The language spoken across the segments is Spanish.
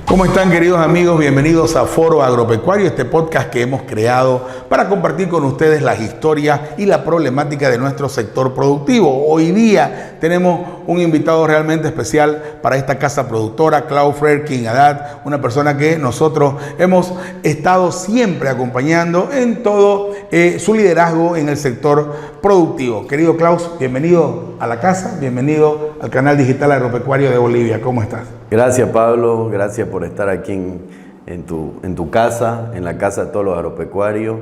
¿Cómo están, queridos amigos? Bienvenidos a Foro Agropecuario, este podcast que hemos creado para compartir con ustedes las historias y la problemática de nuestro sector productivo. Hoy día tenemos un invitado realmente especial para esta casa productora, Klaus Frerking Haddad, una persona que nosotros hemos estado siempre acompañando en todo su liderazgo en el sector productivo. Querido Klaus, bienvenido a la casa, bienvenido al canal digital agropecuario de Bolivia. ¿Cómo estás? Gracias, Pablo, gracias por estar aquí en tu casa, en la casa de todos los agropecuarios.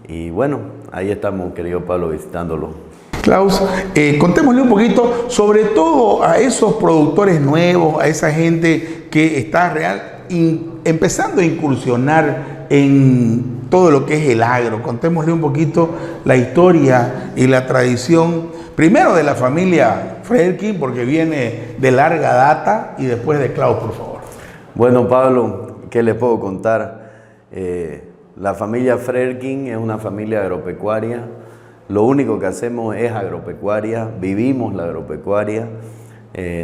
Y bueno, ahí estamos, querido Pablo, visitándolo. Klaus, contémosle un poquito, sobre todo a esos productores nuevos, a esa gente que está empezando a incursionar en todo lo que es el agro. Contémosle un poquito la historia y la tradición, primero de la familia Frerking, porque viene de larga data, y después de Klaus, por favor. Bueno, Pablo, ¿qué les puedo contar? La familia Frerking es una familia agropecuaria. Lo único que hacemos es agropecuaria, vivimos la agropecuaria.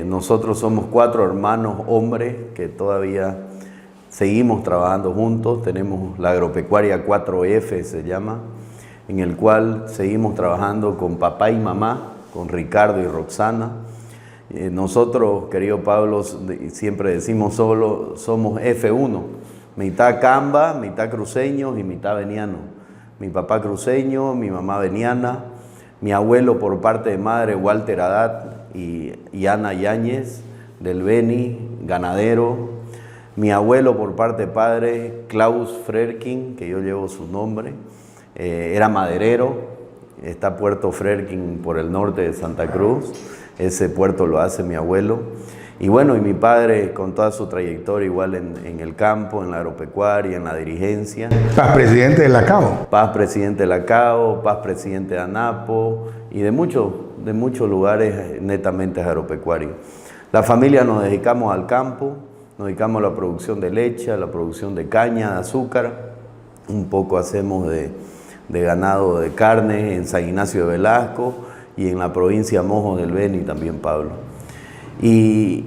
Nosotros somos 4 hermanos hombres que todavía seguimos trabajando juntos. Tenemos la agropecuaria 4F, se llama, en el cual seguimos trabajando con papá y mamá, con Ricardo y Roxana. Nosotros, querido Pablo, siempre decimos somos F1, mitad camba, mitad cruceños y mitad veniano. Mi papá cruceño, mi mamá veniana, mi abuelo por parte de madre, Walter Haddad y Ana Yáñez, del Beni, ganadero. Mi abuelo por parte de padre, Klaus Frerking, que yo llevo su nombre, era maderero. Está Puerto Frerking por el norte de Santa Cruz. Ese puerto lo hace mi abuelo. Y bueno, y mi padre con toda su trayectoria igual en el campo, en la agropecuaria, en la dirigencia. Paz presidente de la CAO. Paz presidente de la CAO, Paz presidente de ANAPO y de muchos lugares netamente agropecuarios. La familia nos dedicamos al campo, nos dedicamos a la producción de leche, a la producción de caña, de azúcar. Un poco hacemos de ganado de carne en San Ignacio de Velasco y en la provincia Mojos del Beni también, Pablo. Y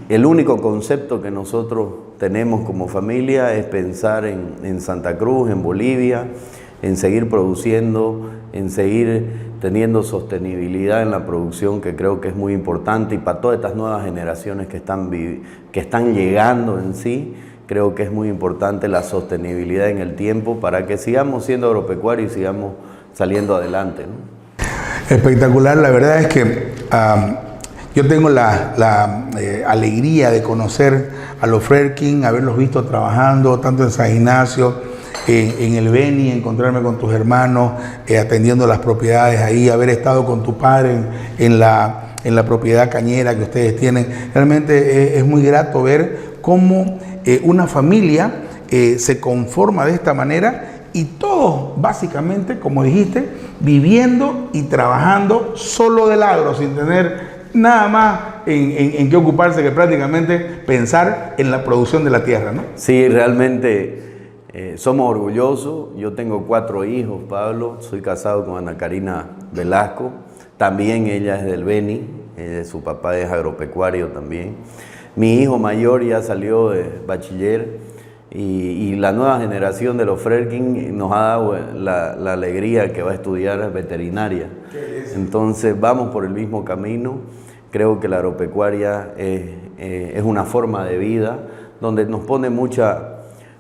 el único concepto que nosotros tenemos como familia es pensar en Santa Cruz, en Bolivia, en seguir produciendo, en seguir teniendo sostenibilidad en la producción, que creo que es muy importante, y para todas estas nuevas generaciones que están llegando en sí. Creo que es muy importante la sostenibilidad en el tiempo para que sigamos siendo agropecuarios y sigamos saliendo adelante, ¿no? Espectacular, la verdad es que yo tengo la alegría de conocer a los Frerking, haberlos visto trabajando tanto en San Ignacio, en el Beni, encontrarme con tus hermanos, atendiendo las propiedades ahí, haber estado con tu padre en la propiedad cañera que ustedes tienen. Realmente es muy grato ver cómo una familia se conforma de esta manera, y todos básicamente, como dijiste, viviendo y trabajando solo del agro, sin tener nada más en qué ocuparse que prácticamente pensar en la producción de la tierra, ¿no? Sí, realmente somos orgullosos. Yo tengo 4 hijos, Pablo. Soy casado con Ana Karina Velasco. También ella es del Beni, su papá es agropecuario también. Mi hijo mayor ya salió de bachiller y la nueva generación de los Frerking nos ha dado la alegría que va a estudiar veterinaria. Entonces vamos por el mismo camino. Creo que la agropecuaria es una forma de vida donde nos pone mucha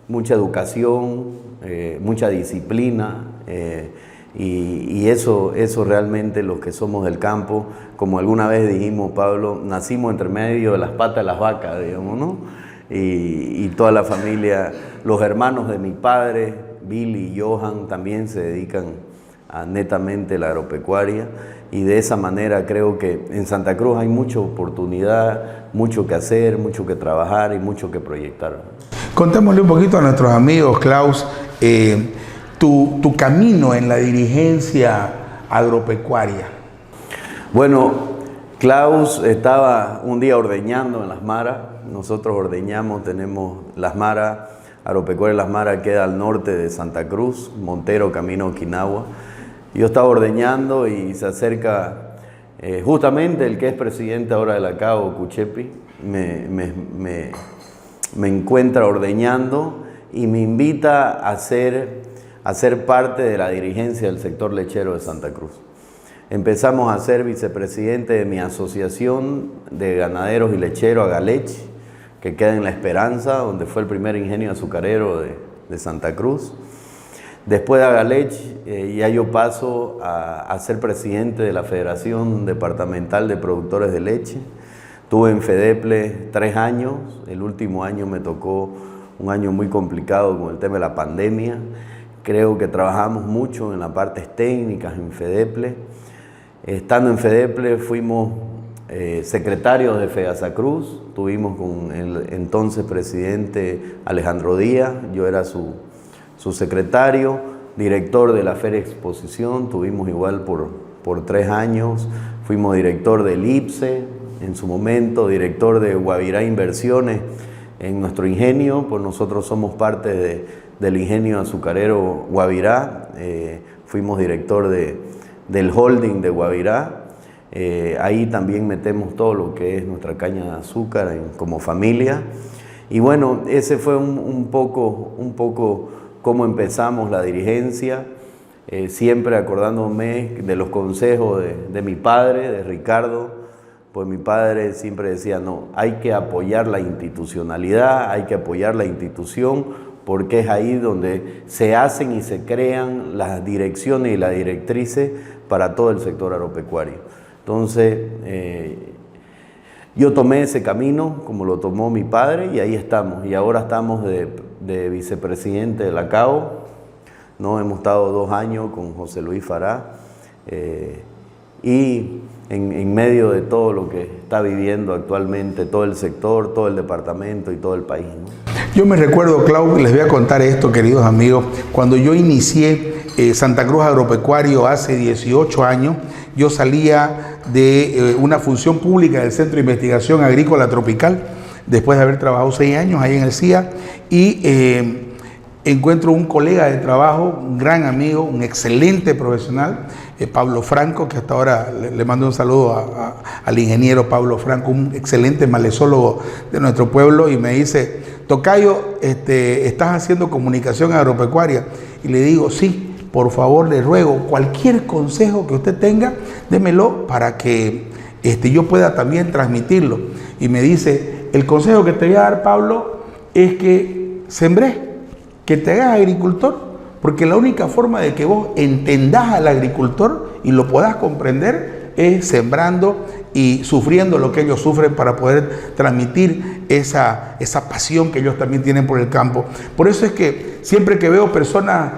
educación, mucha disciplina. Y eso realmente los que somos del campo, como alguna vez dijimos, Pablo, nacimos entre medio de las patas de las vacas, digamos, ¿no? Y toda la familia, los hermanos de mi padre, Billy y Johan, también se dedican a netamente la agropecuaria, y de esa manera creo que en Santa Cruz hay mucha oportunidad, mucho que hacer, mucho que trabajar y mucho que proyectar. Contémosle un poquito a nuestros amigos, Klaus, tu camino en la dirigencia agropecuaria. Bueno, Klaus estaba un día ordeñando en Las Maras. Nosotros ordeñamos, tenemos Las Maras, agropecuaria Las Maras queda al norte de Santa Cruz, Montero, camino a Okinawa. Yo estaba ordeñando y se acerca justamente el que es presidente ahora de la CAO, Cuchepi, me encuentra ordeñando y me invita a ser parte de la dirigencia del sector lechero de Santa Cruz. Empezamos a ser vicepresidente de mi asociación de ganaderos y lecheros, Agalech, que queda en La Esperanza, donde fue el primer ingenio azucarero de Santa Cruz. Después de Agalech, ya yo paso a ser presidente de la Federación Departamental de Productores de Leche. Estuve en FEDEPLE 3 años, el último año me tocó un año muy complicado con el tema de la pandemia. Creo que trabajamos mucho en las partes técnicas en FEDEPLE. Estando en FEDEPLE fuimos secretarios de FEASACRUZ, estuvimos con el entonces presidente Alejandro Díaz, yo era su secretario, director de la Feria Exposición, tuvimos igual por 3 años, fuimos director del IPSE en su momento, director de Guavirá Inversiones en nuestro ingenio, pues nosotros somos parte del ingenio azucarero Guavirá, fuimos director del holding de Guavirá, ahí también metemos todo lo que es nuestra caña de azúcar como familia, y bueno, ese fue un poco cómo empezamos la dirigencia, siempre acordándome de los consejos de mi padre, de Ricardo. Pues mi padre siempre decía, no, hay que apoyar la institucionalidad, hay que apoyar la institución, porque es ahí donde se hacen y se crean las direcciones y las directrices para todo el sector agropecuario. Entonces, yo tomé ese camino, como lo tomó mi padre, y ahí estamos. Y ahora estamos de vicepresidente de la CAO, ¿no? Hemos estado 2 años con José Luis Fará, y en medio de todo lo que está viviendo actualmente todo el sector, todo el departamento y todo el país, ¿no? Yo me recuerdo, Clau, les voy a contar esto, queridos amigos, cuando yo inicié Santa Cruz Agropecuario hace 18 años, yo salía de una función pública del Centro de Investigación Agrícola Tropical, después de haber trabajado 6 años ahí en el CIA, y encuentro un colega de trabajo, un gran amigo, un excelente profesional, Pablo Franco, que hasta ahora le mando un saludo al ingeniero Pablo Franco, un excelente malezólogo de nuestro pueblo, y me dice, tocayo, ¿estás haciendo comunicación agropecuaria? Y le digo, sí, por favor, le ruego, cualquier consejo que usted tenga, démelo para que yo pueda también transmitirlo. Y me dice, el consejo que te voy a dar, Pablo, es que sembrés, que te hagas agricultor, porque la única forma de que vos entendás al agricultor y lo puedas comprender es sembrando y sufriendo lo que ellos sufren para poder transmitir esa pasión que ellos también tienen por el campo. Por eso es que siempre que veo personas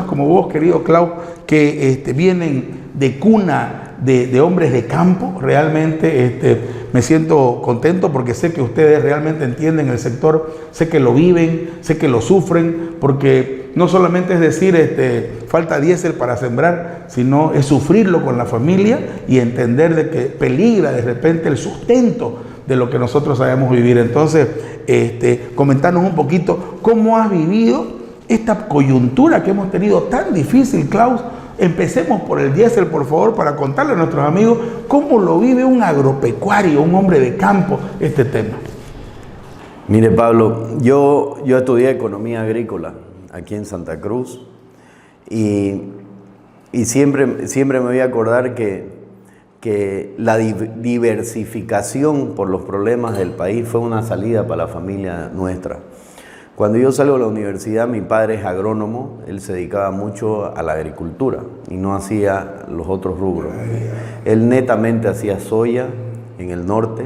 como vos, querido Clau, que vienen de cuna de hombres de campo, realmente me siento contento porque sé que ustedes realmente entienden el sector, sé que lo viven, sé que lo sufren, porque no solamente es decir falta diésel para sembrar, sino es sufrirlo con la familia y entender de que peligra de repente el sustento de lo que nosotros sabemos vivir. Entonces, comentarnos un poquito cómo has vivido esta coyuntura que hemos tenido tan difícil, Klaus. Empecemos por el diésel, por favor, para contarle a nuestros amigos cómo lo vive un agropecuario, un hombre de campo, este tema. Mire, Pablo, yo estudié economía agrícola aquí en Santa Cruz y siempre me voy a acordar que la diversificación por los problemas del país fue una salida para la familia nuestra. Cuando yo salgo de la universidad, mi padre es agrónomo, él se dedicaba mucho a la agricultura y no hacía los otros rubros. Él netamente hacía soya en el norte,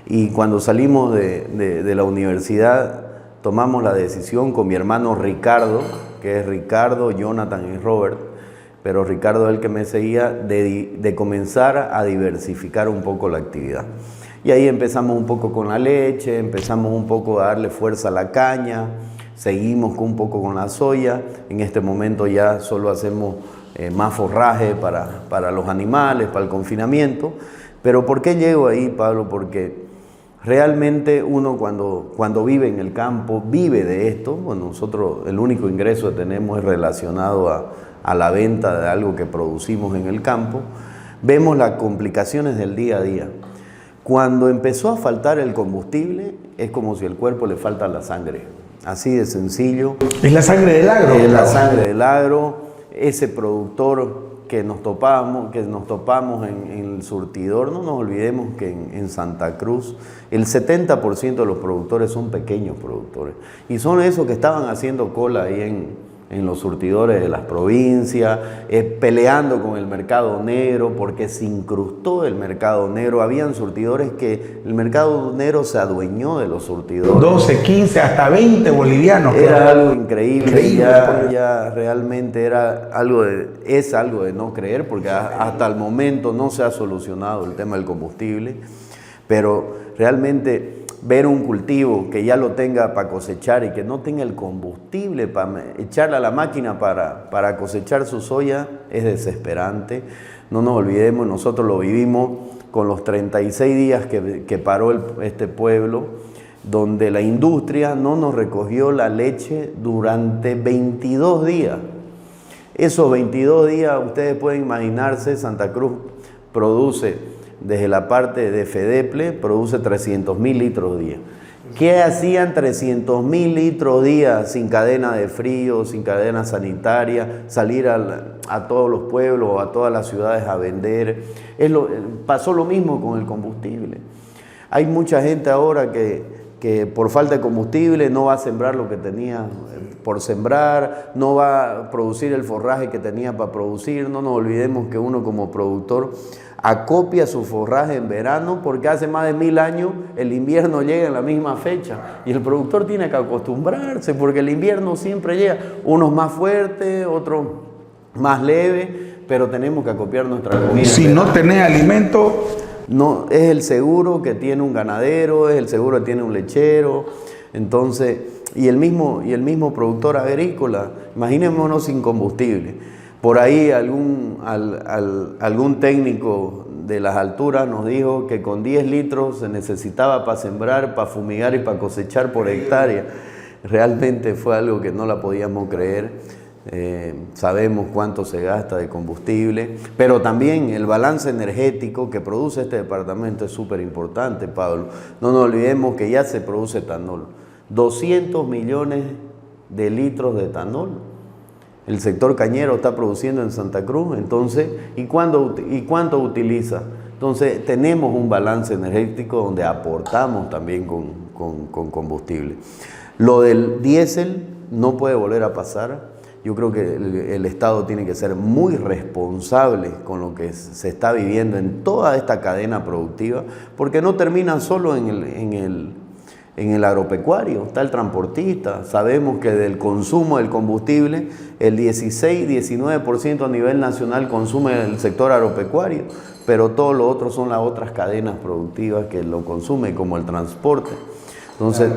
y cuando salimos de la universidad tomamos la decisión con mi hermano Ricardo, que es Ricardo, Jonathan y Robert, pero Ricardo es el que me seguía, de comenzar a diversificar un poco la actividad. Y ahí empezamos un poco con la leche, empezamos un poco a darle fuerza a la caña, seguimos un poco con la soya. En este momento ya solo hacemos más forraje para los animales, para el confinamiento. Pero ¿por qué llego ahí, Pablo? Porque realmente uno cuando vive en el campo, vive de esto. Bueno, nosotros el único ingreso que tenemos es relacionado a la venta de algo que producimos en el campo. Vemos las complicaciones del día a día. Cuando empezó a faltar el combustible, es como si al cuerpo le falta la sangre. Así de sencillo. Es la sangre del agro. Es la sangre del agro. Ese productor que nos topamos en el surtidor, no nos olvidemos que en Santa Cruz el 70% de los productores son pequeños productores. Y son esos que estaban haciendo cola ahí en los surtidores de las provincias, peleando con el mercado negro, porque se incrustó el mercado negro. Habían surtidores que el mercado negro se adueñó de los surtidores. 12, 15, hasta 20 bolivianos. Era algo increíble. Ya realmente es algo de no creer, porque hasta el momento no se ha solucionado el tema del combustible, pero realmente ver un cultivo que ya lo tenga para cosechar y que no tenga el combustible para echarle a la máquina para cosechar su soya es desesperante. No nos olvidemos, nosotros lo vivimos con los 36 días que paró este pueblo, donde la industria no nos recogió la leche durante 22 días. Esos 22 días, ustedes pueden imaginarse, Santa Cruz produce, desde la parte de Fedeple, produce 300.000 litros día. ¿Qué hacían 300.000 litros día sin cadena de frío, sin cadena sanitaria, salir a todos los pueblos, a todas las ciudades a vender? Pasó lo mismo con el combustible. Hay mucha gente ahora que por falta de combustible no va a sembrar lo que tenía por sembrar, no va a producir el forraje que tenía para producir. No nos olvidemos que uno como productor acopia su forraje en verano, porque hace más de 1000 años el invierno llega en la misma fecha y el productor tiene que acostumbrarse, porque el invierno siempre llega, unos más fuertes, otros más leves, pero tenemos que acopiar nuestra comida. Si no tenés alimento, no, es el seguro que tiene un ganadero, es el seguro que tiene un lechero. Entonces, y el mismo productor agrícola, imaginémonos sin combustible. Por ahí algún técnico de las alturas nos dijo que con 10 litros se necesitaba para sembrar, para fumigar y para cosechar por hectárea. Realmente fue algo que no la podíamos creer. Sabemos cuánto se gasta de combustible, pero también el balance energético que produce este departamento es súper importante, Pablo. No nos olvidemos que ya se produce etanol, 200 millones de litros de etanol. El sector cañero está produciendo en Santa Cruz, entonces, ¿y cuánto utiliza? Entonces, tenemos un balance energético donde aportamos también con combustible. Lo del diésel no puede volver a pasar. Yo creo que el Estado tiene que ser muy responsable con lo que se está viviendo en toda esta cadena productiva, porque no termina solo en el agropecuario, está el transportista. Sabemos que del consumo del combustible, el 16-19% a nivel nacional consume el sector agropecuario, pero todo lo otro son las otras cadenas productivas que lo consumen, como el transporte. Entonces,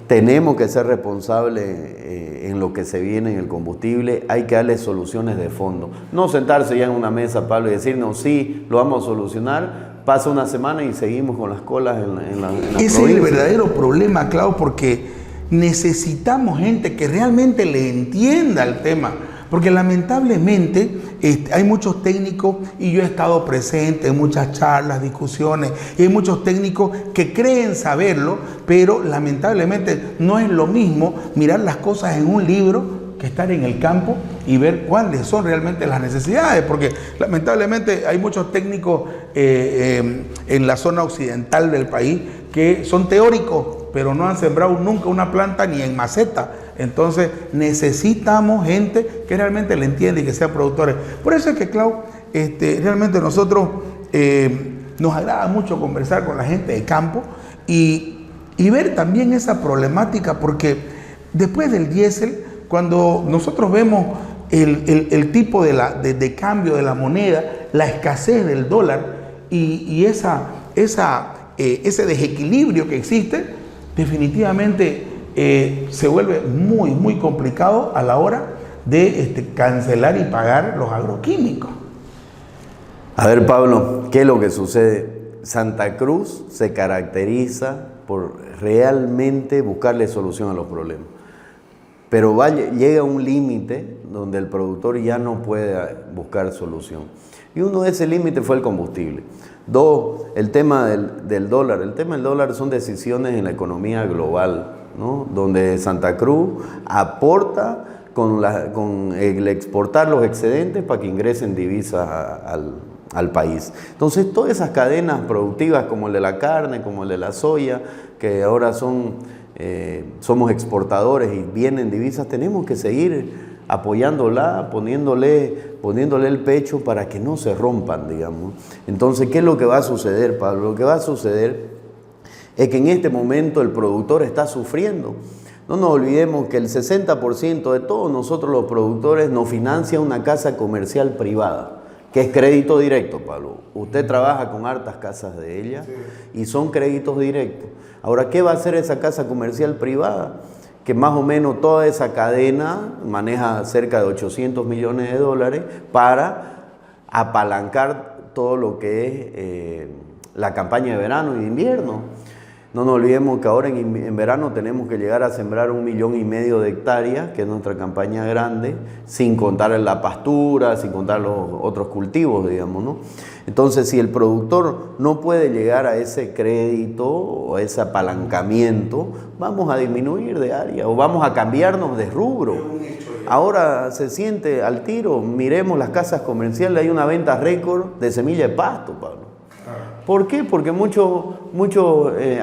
tenemos que ser responsables en lo que se viene en el combustible. Hay que darle soluciones de fondo. No sentarse ya en una mesa, Pablo, y decirnos, sí, lo vamos a solucionar. Pasa una semana y seguimos con las colas en la Ese es el verdadero problema, Clau, porque necesitamos gente que realmente le entienda el tema. Porque lamentablemente hay muchos técnicos, y yo he estado presente en muchas charlas, discusiones, y hay muchos técnicos que creen saberlo, pero lamentablemente no es lo mismo mirar las cosas en un libro que estar en el campo y ver cuáles son realmente las necesidades, porque lamentablemente hay muchos técnicos en la zona occidental del país que son teóricos, pero no han sembrado nunca una planta ni en maceta. Entonces necesitamos gente que realmente le entienda y que sean productores. Por eso es que, Clau, realmente nosotros nos agrada mucho conversar con la gente de campo y ver también esa problemática, porque después del diésel, cuando nosotros vemos el tipo de cambio de la moneda, la escasez del dólar y ese desequilibrio que existe, definitivamente se vuelve muy, muy complicado a la hora de cancelar y pagar los agroquímicos. A ver, Pablo, ¿qué es lo que sucede? Santa Cruz se caracteriza por realmente buscarle solución a los problemas. Pero llega un límite donde el productor ya no puede buscar solución. Y uno de ese límite fue el combustible. Dos, el tema del dólar. El tema del dólar son decisiones en la economía global, ¿no? Donde Santa Cruz aporta con el exportar los excedentes para que ingresen divisas al país. Entonces, todas esas cadenas productivas como el de la carne, como el de la soya, que ahora somos exportadores y vienen divisas, tenemos que seguir apoyándola, poniéndole el pecho para que no se rompan, digamos. Entonces, ¿qué es lo que va a suceder, Pablo? Lo que va a suceder es que en este momento el productor está sufriendo. No nos olvidemos que el 60% de todos nosotros los productores nos financia una casa comercial privada, que es crédito directo, Pablo. Usted trabaja con hartas casas de ella y son créditos directos. Ahora, ¿qué va a hacer esa casa comercial privada? Que más o menos toda esa cadena maneja cerca de 800 millones de dólares para apalancar todo lo que es la campaña de verano y de invierno. No nos olvidemos que ahora en verano tenemos que llegar a sembrar 1,5 millones de hectáreas, que es nuestra campaña grande, sin contar la pastura, sin contar los otros cultivos, digamos, ¿no? Entonces, si el productor no puede llegar a ese crédito o a ese apalancamiento, vamos a disminuir de área o vamos a cambiarnos de rubro. Ahora se siente al tiro, miremos las casas comerciales, hay una venta récord de semilla de pasto, Pablo. ¿Por qué? Porque muchos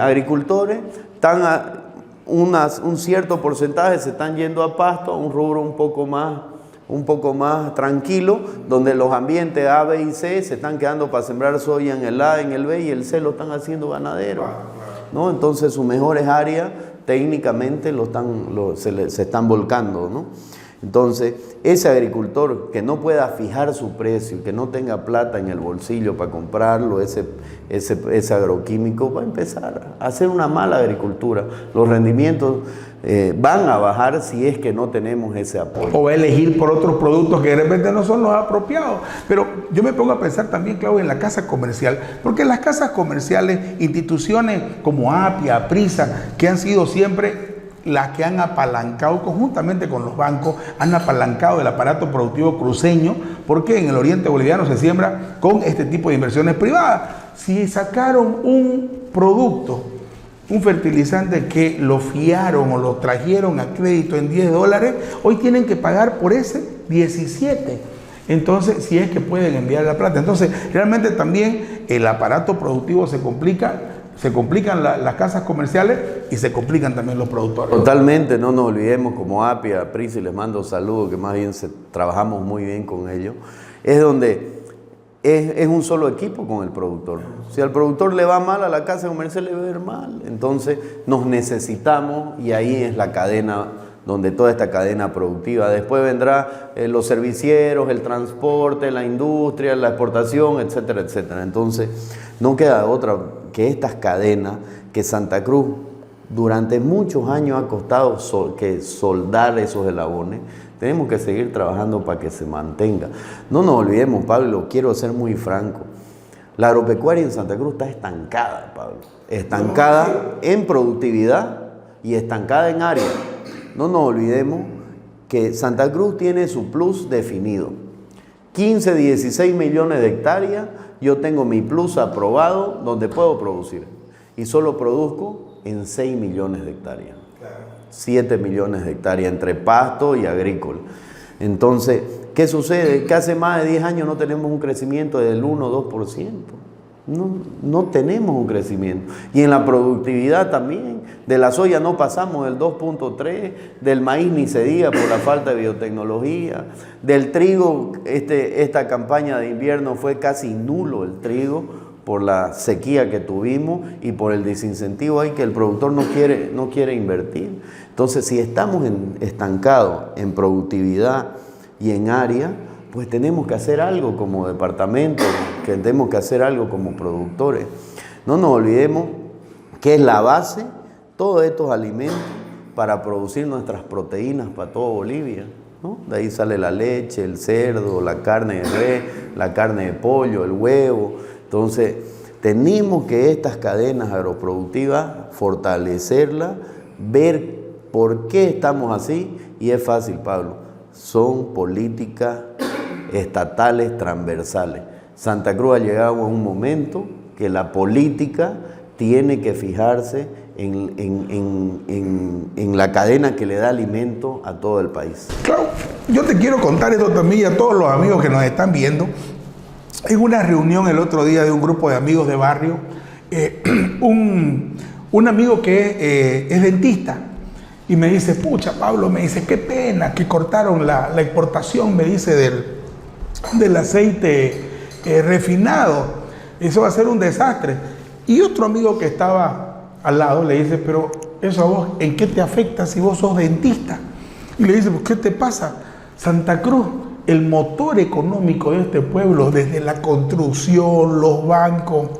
agricultores están un cierto porcentaje se están yendo a pasto, a un rubro un poco más tranquilo, donde los ambientes A, B y C se están quedando para sembrar soya en el A, en el B y el C lo están haciendo ganadero, ¿no? Entonces sus mejores áreas técnicamente se están volcando, ¿no? Entonces, ese agricultor que no pueda fijar su precio, que no tenga plata en el bolsillo para comprarlo, ese agroquímico, va a empezar a hacer una mala agricultura. Los rendimientos van a bajar si es que no tenemos ese apoyo. O va a elegir por otros productos que de repente no son los apropiados. Pero yo me pongo a pensar también, Claudio, en la casa comercial, porque las casas comerciales, instituciones como APIA, APRISA, que han sido siempre las que han apalancado conjuntamente con los bancos, han apalancado el aparato productivo cruceño, porque en el oriente boliviano se siembra con este tipo de inversiones privadas. Si sacaron un producto, un fertilizante que lo fiaron o lo trajeron a crédito en $10, hoy tienen que pagar por ese 17. Entonces, si es que pueden enviar la plata. Entonces, realmente también el aparato productivo se complican las casas comerciales y se complican también los productores. Totalmente, no nos olvidemos como APIA, APRISA, y les mando saludos, que más bien trabajamos muy bien con ellos, es donde es un solo equipo con el productor. Si al productor le va mal, a la casa comercial le va a ir mal. Entonces nos necesitamos y ahí es la cadena, donde toda esta cadena productiva. Después vendrá los servicieros, el transporte, la industria, la exportación, etcétera, etcétera. Entonces no queda otra que estas cadenas que Santa Cruz durante muchos años ha costado soldar esos eslabones. Tenemos que seguir trabajando para que se mantenga. No nos olvidemos, Pablo, quiero ser muy franco. La agropecuaria en Santa Cruz está estancada, Pablo. Estancada en productividad y estancada en área. No nos olvidemos que Santa Cruz tiene su plus definido. 15, 16 millones de hectáreas, yo tengo mi plus aprobado donde puedo producir. Y solo produzco en 6 millones de hectáreas. 7 millones de hectáreas entre pasto y agrícola. Entonces, ¿qué sucede? Que hace más de 10 años no tenemos un crecimiento del 1 o 2%. No tenemos un crecimiento. Y en la productividad también. De la soya no pasamos del 2.3, del maíz ni se diga por la falta de biotecnología. Del trigo, esta campaña de invierno fue casi nulo el trigo por la sequía que tuvimos y por el desincentivo ahí que el productor no quiere invertir. Entonces, si estamos estancados en productividad y en área, pues tenemos que hacer algo como departamento, que tenemos que hacer algo como productores. No nos olvidemos que es la base todos estos alimentos para producir nuestras proteínas para toda Bolivia, ¿no? De ahí sale la leche, el cerdo, la carne de res, la carne de pollo, el huevo. Entonces, tenemos que estas cadenas agroproductivas fortalecerlas, ver por qué estamos así, y es fácil, Pablo. Son políticas estatales transversales. Santa Cruz ha llegado a un momento que la política tiene que fijarse en la cadena que le da alimento a todo el país. Claro, yo te quiero contar esto también y a todos los amigos que nos están viendo. En una reunión el otro día de un grupo de amigos de barrio, un amigo que es dentista y me dice, pucha Pablo, me dice, qué pena que cortaron la exportación, me dice, del aceite refinado, eso va a ser un desastre. Y otro amigo que estaba al lado le dice, pero eso a vos, ¿en qué te afecta si vos sos dentista? Y le dice, pues, ¿qué te pasa? Santa Cruz, el motor económico de este pueblo, desde la construcción, los bancos,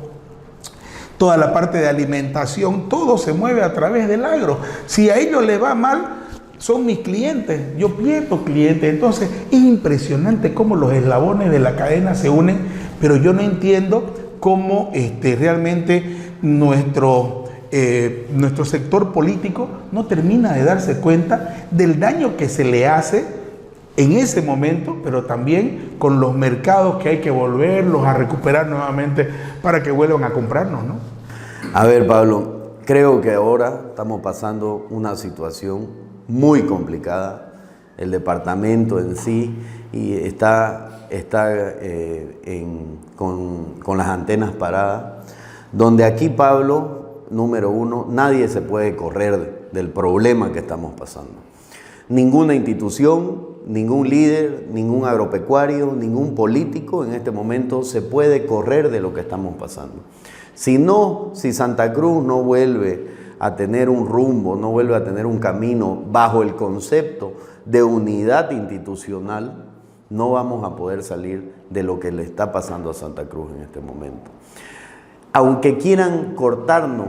toda la parte de alimentación, todo se mueve a través del agro. Si a ellos les va mal, son mis clientes, yo pierdo clientes. Entonces es impresionante cómo los eslabones de la cadena se unen, pero yo no entiendo cómo realmente nuestro sector político no termina de darse cuenta del daño que se le hace en ese momento, pero también con los mercados que hay que volverlos a recuperar nuevamente para que vuelvan a comprarnos, ¿no? A ver, Pablo, creo que ahora estamos pasando una situación muy complicada. El departamento en sí y está con las antenas paradas, donde aquí, Pablo, número uno, nadie se puede correr del problema que estamos pasando. Ninguna institución, ningún líder, ningún agropecuario, ningún político en este momento se puede correr de lo que estamos pasando. Si Santa Cruz no vuelve a tener un rumbo, no vuelve a tener un camino bajo el concepto de unidad institucional, no vamos a poder salir de lo que le está pasando a Santa Cruz en este momento. Aunque quieran cortarnos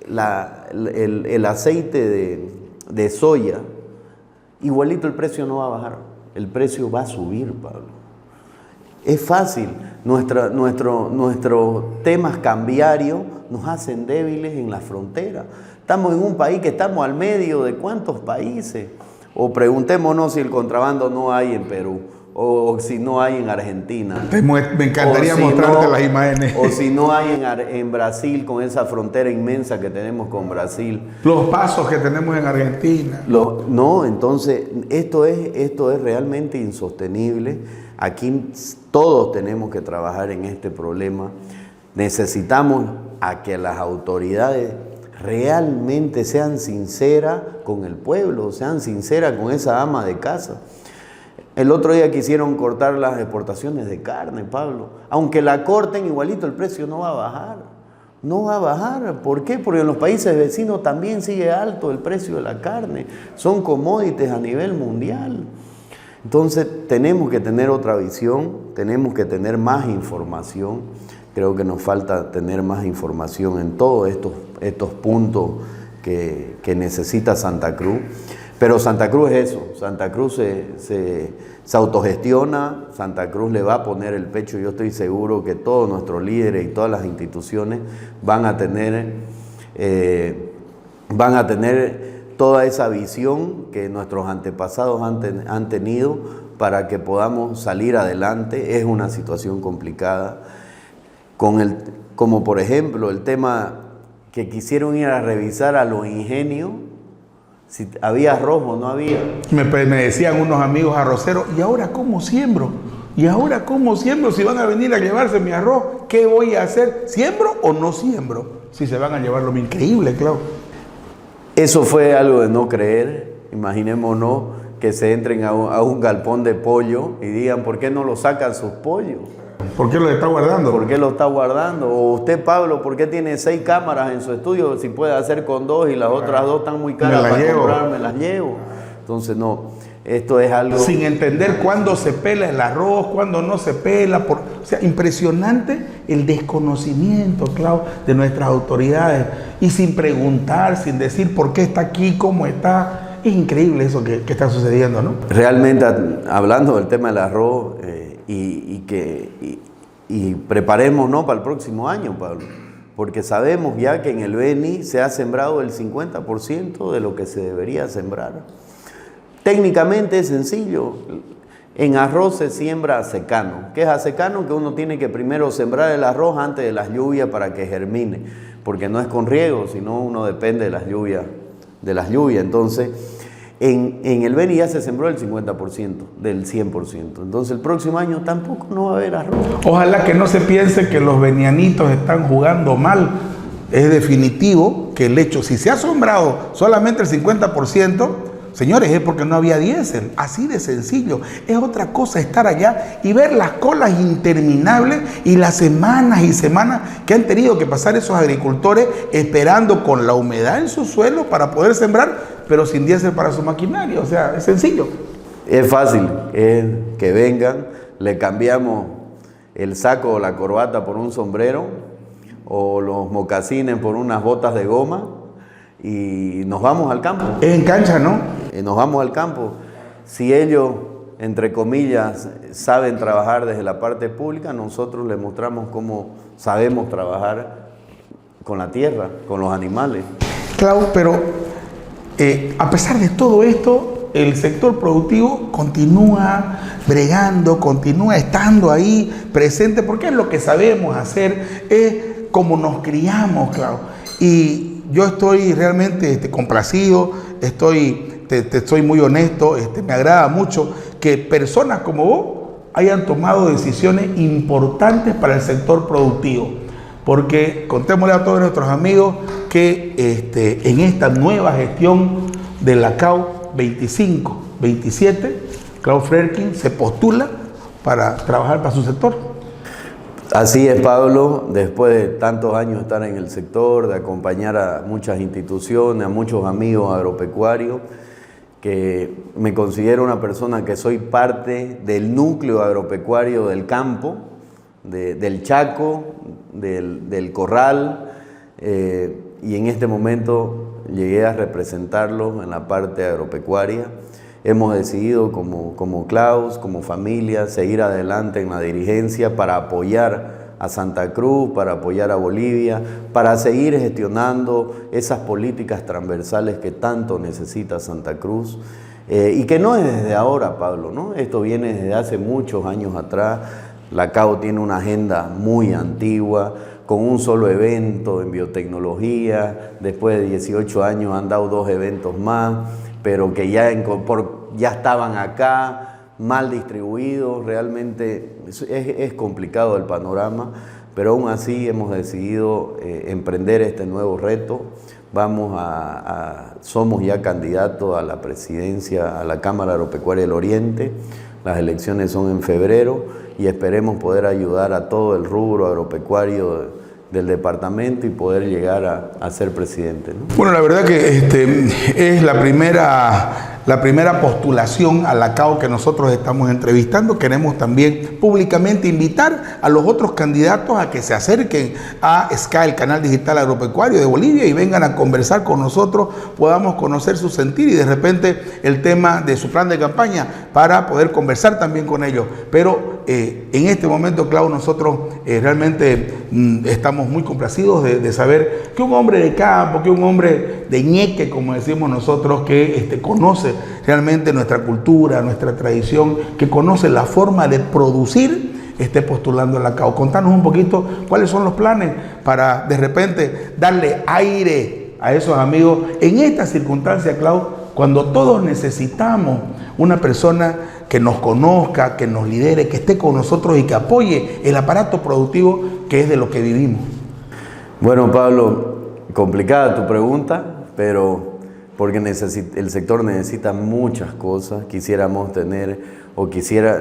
el aceite de soya, igualito el precio no va a bajar, el precio va a subir, Pablo. Es fácil, nuestros temas cambiarios nos hacen débiles en la frontera. Estamos en un país que estamos al medio de ¿cuántos países? O preguntémonos si el contrabando no hay en Perú, o si no hay en Argentina. Me encantaría mostrarte las imágenes. O si no hay en Brasil, con esa frontera inmensa que tenemos con Brasil. Los pasos que tenemos en Argentina. No, entonces esto es realmente insostenible. Aquí todos tenemos que trabajar en este problema. Necesitamos a que las autoridades realmente sean sinceras con el pueblo, sean sinceras con esa ama de casa. El otro día quisieron cortar las exportaciones de carne, Pablo. Aunque la corten, igualito el precio no va a bajar. No va a bajar. ¿Por qué? Porque en los países vecinos también sigue alto el precio de la carne. Son commodities a nivel mundial. Entonces tenemos que tener otra visión, tenemos que tener más información. Creo que nos falta tener más información en todos estos puntos que necesita Santa Cruz. Pero Santa Cruz es eso, Santa Cruz se autogestiona, Santa Cruz le va a poner el pecho. Yo estoy seguro que todos nuestros líderes y todas las instituciones van a tener toda esa visión que nuestros antepasados han tenido para que podamos salir adelante. Es una situación complicada, como por ejemplo el tema que quisieron ir a revisar a los ingenios, si había arroz o no había. Me decían unos amigos arroceros, ¿y ahora cómo siembro? ¿Y ahora cómo siembro si van a venir a llevarse mi arroz? ¿Qué voy a hacer? ¿Siembro o no siembro? Si se van a llevar lo increíble, claro. Eso fue algo de no creer. Imaginémonos que se entren a un galpón de pollo y digan, ¿por qué no lo sacan sus pollos? ¿Por qué lo está guardando? ¿Por qué lo está guardando? O usted, Pablo, ¿por qué tiene 6 cámaras en su estudio si puede hacer con 2 y las otras 2 están muy caras para comprar? Me las llevo. Entonces, no, esto es algo... Sin entender cuándo se pela el arroz, cuándo no se pela. O sea, impresionante el desconocimiento, claro, de nuestras autoridades. Y sin preguntar, sin decir por qué está aquí, cómo está. Es increíble eso que está sucediendo, ¿no? Realmente, hablando del tema del arroz, y preparémonos para el próximo año, Pablo, porque sabemos ya que en el Beni se ha sembrado el 50% de lo que se debería sembrar. Técnicamente es sencillo. En arroz se siembra a secano. ¿Qué es a secano? Que uno tiene que primero sembrar el arroz antes de las lluvias para que germine, porque no es con riego, sino uno depende de las lluvias. Entonces, en el Beni ya se sembró el 50% del 100%. Entonces, el próximo año tampoco no va a haber arroz. Ojalá que no se piense que los benianitos están jugando mal. Es definitivo que el hecho, si se ha sembrado solamente el 50%, señores, es porque no había diésel, así de sencillo. Es otra cosa estar allá y ver las colas interminables y las semanas y semanas que han tenido que pasar esos agricultores esperando con la humedad en su suelo para poder sembrar, pero sin diésel para su maquinaria. O sea, es sencillo. Es fácil, es que vengan, le cambiamos el saco o la corbata por un sombrero o los mocasines por unas botas de goma y nos vamos al campo. Es en cancha, ¿no? Nos vamos al campo. Si ellos, entre comillas, saben trabajar desde la parte pública, nosotros les mostramos cómo sabemos trabajar con la tierra, con los animales. Clau, pero a pesar de todo esto, el sector productivo continúa bregando, continúa estando ahí presente, porque es lo que sabemos hacer, es como nos criamos, Clau. Y yo estoy realmente complacido, te estoy muy honesto, me agrada mucho que personas como vos hayan tomado decisiones importantes para el sector productivo. Porque contémosle a todos nuestros amigos que en esta nueva gestión de la CAU 25-27, Clau Fredkin se postula para trabajar para su sector. Así es, Pablo, después de tantos años de estar en el sector, de acompañar a muchas instituciones, a muchos amigos agropecuarios, que me considero una persona que soy parte del núcleo agropecuario del campo, del Chaco, del Corral, y en este momento llegué a representarlos en la parte agropecuaria. Hemos decidido como Klaus, como familia, seguir adelante en la dirigencia para apoyar a Santa Cruz, para apoyar a Bolivia, para seguir gestionando esas políticas transversales que tanto necesita Santa Cruz. Y que no es desde ahora, Pablo, ¿no? Esto viene desde hace muchos años atrás. La CAO tiene una agenda muy antigua, con un solo evento en biotecnología. Después de 18 años han dado 2 eventos más, pero que ya estaban acá, mal distribuidos. Realmente es complicado el panorama, pero aún así hemos decidido emprender este nuevo reto. Somos ya candidatos a la presidencia, a la Cámara Agropecuaria del Oriente. Las elecciones son en febrero y esperemos poder ayudar a todo el rubro agropecuario del departamento y poder llegar a ser presidente, ¿no? Bueno, la verdad que es la primera postulación a la CAO que nosotros estamos entrevistando. Queremos también públicamente invitar a los otros candidatos a que se acerquen a SCA, el canal digital agropecuario de Bolivia, y vengan a conversar con nosotros, podamos conocer su sentir y de repente el tema de su plan de campaña para poder conversar también con ellos. Pero en este momento, Clau, nosotros realmente estamos muy complacidos de saber que un hombre de campo, que un hombre de ñeque, como decimos nosotros, que conoce realmente nuestra cultura, nuestra tradición, que conoce la forma de producir, esté postulando a la CAO. Contanos un poquito cuáles son los planes para de repente darle aire a esos amigos en esta circunstancia, Clau, cuando todos necesitamos una persona que nos conozca, que nos lidere, que esté con nosotros y que apoye el aparato productivo que es de lo que vivimos. Bueno, Pablo, complicada tu pregunta, pero porque el sector necesita muchas cosas. Quisiéramos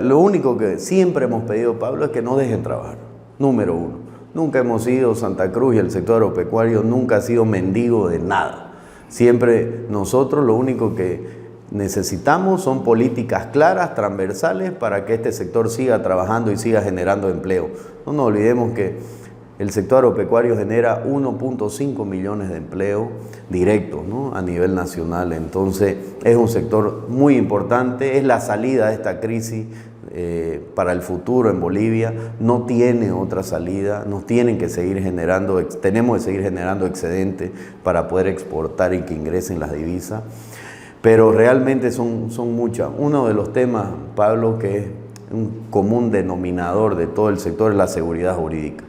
lo único que siempre hemos pedido, Pablo, es que no dejen trabajar. Número uno, nunca hemos sido Santa Cruz y el sector agropecuario nunca ha sido mendigo de nada. Siempre nosotros lo único que necesitamos son políticas claras, transversales, para que este sector siga trabajando y siga generando empleo. No nos olvidemos que el sector agropecuario genera 1.5 millones de empleos directos, ¿no?, a nivel nacional. Entonces es un sector muy importante, es la salida de esta crisis para el futuro en Bolivia. No tiene otra salida, tenemos que seguir generando excedentes para poder exportar y que ingresen las divisas. pero realmente son muchas. Uno de los temas, Pablo, que es un común denominador de todo el sector es la seguridad jurídica.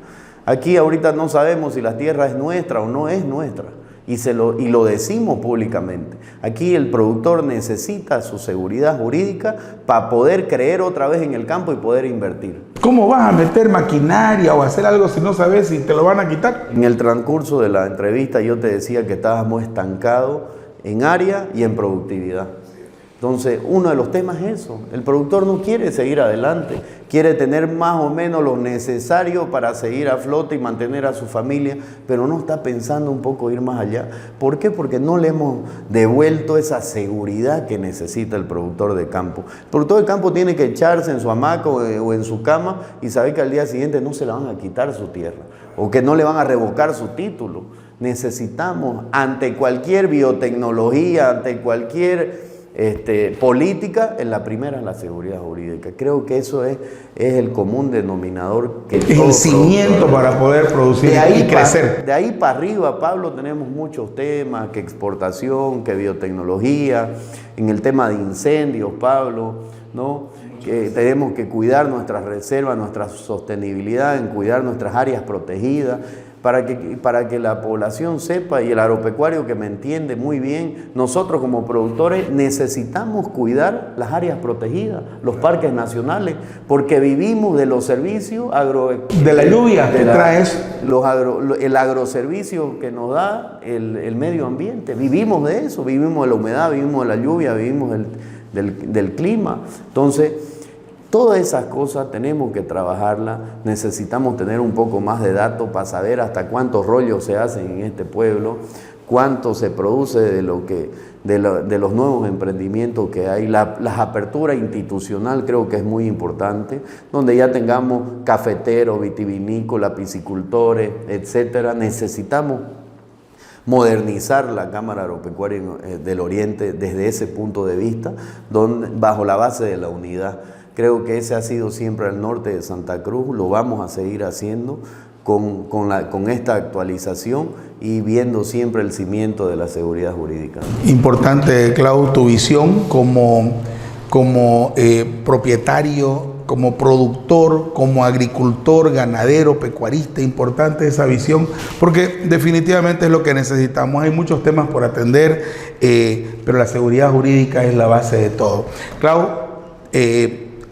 Aquí ahorita no sabemos si la tierra es nuestra o no es nuestra, y lo decimos públicamente. Aquí el productor necesita su seguridad jurídica para poder creer otra vez en el campo y poder invertir. ¿Cómo vas a meter maquinaria o hacer algo si no sabes si te lo van a quitar? En el transcurso de la entrevista yo te decía que estábamos estancados en área y en productividad. Entonces, uno de los temas es eso. El productor no quiere seguir adelante, quiere tener más o menos lo necesario para seguir a flote y mantener a su familia, pero no está pensando un poco ir más allá. ¿Por qué? Porque no le hemos devuelto esa seguridad que necesita el productor de campo. El productor de campo tiene que echarse en su hamaca o en su cama y saber que al día siguiente no se le van a quitar su tierra o que no le van a revocar su título. Necesitamos, ante cualquier biotecnología, ante cualquier política, en la primera es la seguridad jurídica. Creo que eso es el común denominador. Que es el cimiento para poder producir y crecer. De ahí para arriba, Pablo, tenemos muchos temas, que exportación, que biotecnología, en el tema de incendios, Pablo, ¿no? Que tenemos que cuidar nuestras reservas, nuestra sostenibilidad, en cuidar nuestras áreas protegidas, para que la población sepa, y el agropecuario que me entiende muy bien, nosotros como productores necesitamos cuidar las áreas protegidas, los parques nacionales, porque vivimos de los servicios de la lluvia que traes. El agroservicio que nos da el medio ambiente, vivimos de eso, vivimos de la humedad, vivimos de la lluvia, vivimos del clima. Entonces, todas esas cosas tenemos que trabajarlas, necesitamos tener un poco más de datos para saber hasta cuántos rollos se hacen en este pueblo, cuánto se produce de los nuevos emprendimientos que hay, las aperturas institucional creo que es muy importante, donde ya tengamos cafeteros, vitivinícolas, piscicultores, etcétera. Necesitamos modernizar la Cámara Agropecuaria del Oriente desde ese punto de vista, bajo la base de la unidad. Creo que ese ha sido siempre el norte de Santa Cruz, lo vamos a seguir haciendo con esta actualización y viendo siempre el cimiento de la seguridad jurídica. Importante, Clau, tu visión como propietario, como productor, como agricultor, ganadero, pecuarista. Importante esa visión, porque definitivamente es lo que necesitamos. Hay muchos temas por atender, pero la seguridad jurídica es la base de todo. Clau,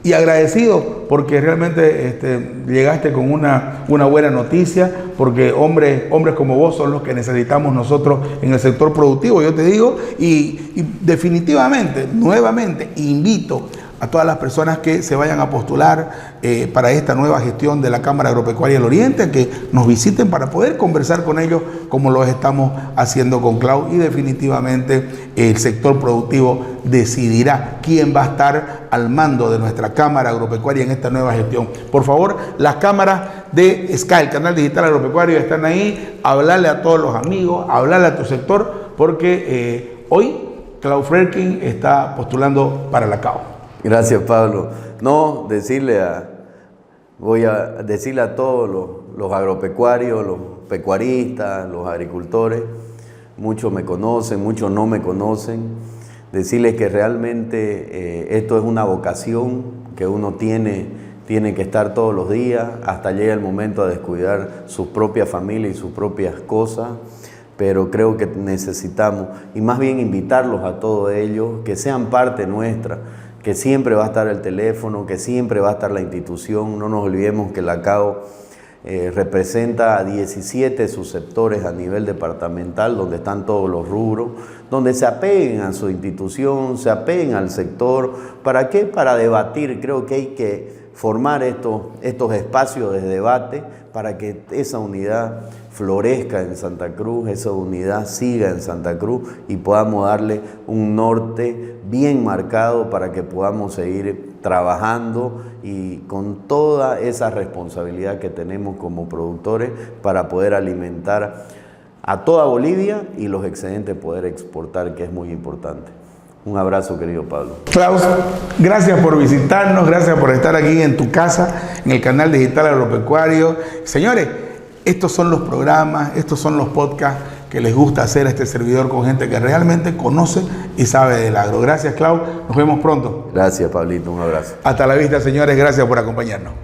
y agradecido porque realmente llegaste con una buena noticia, porque hombres como vos son los que necesitamos nosotros en el sector productivo, yo te digo, y definitivamente, nuevamente, invito a todas las personas que se vayan a postular para esta nueva gestión de la Cámara Agropecuaria del Oriente, que nos visiten para poder conversar con ellos como lo estamos haciendo con Clau, y definitivamente el sector productivo decidirá quién va a estar al mando de nuestra Cámara Agropecuaria en esta nueva gestión. Por favor, las cámaras de Sky, el canal digital agropecuario, están ahí. Hablarle a todos los amigos, hablarle a tu sector, porque hoy Clau Frerking está postulando para la CAO. Gracias, Pablo. No, voy a decirle a todos los agropecuarios, los pecuaristas, los agricultores, muchos me conocen, muchos no me conocen, decirles que realmente esto es una vocación que uno tiene que estar todos los días, hasta llega el momento de descuidar su propia familia y sus propias cosas, pero creo que necesitamos, y más bien invitarlos a todos ellos, que sean parte nuestra, que siempre va a estar el teléfono, que siempre va a estar la institución. No nos olvidemos que la CAO representa a 17 subsectores a nivel departamental, donde están todos los rubros, donde se apeguen a su institución, se apeguen al sector. ¿Para qué? Para debatir. Creo que hay que formar estos espacios de debate para que esa unidad florezca en Santa Cruz, esa unidad siga en Santa Cruz y podamos darle un norte bien marcado para que podamos seguir trabajando y con toda esa responsabilidad que tenemos como productores para poder alimentar a toda Bolivia y los excedentes poder exportar, que es muy importante. Un abrazo, querido Pablo. Klaus, gracias por visitarnos, gracias por estar aquí en tu casa, en el canal digital agropecuario. Señores, estos son los programas, estos son los podcasts que les gusta hacer este servidor con gente que realmente conoce y sabe del agro. Gracias, Clau. Nos vemos pronto. Gracias, Pablito. Un abrazo. Hasta la vista, señores. Gracias por acompañarnos.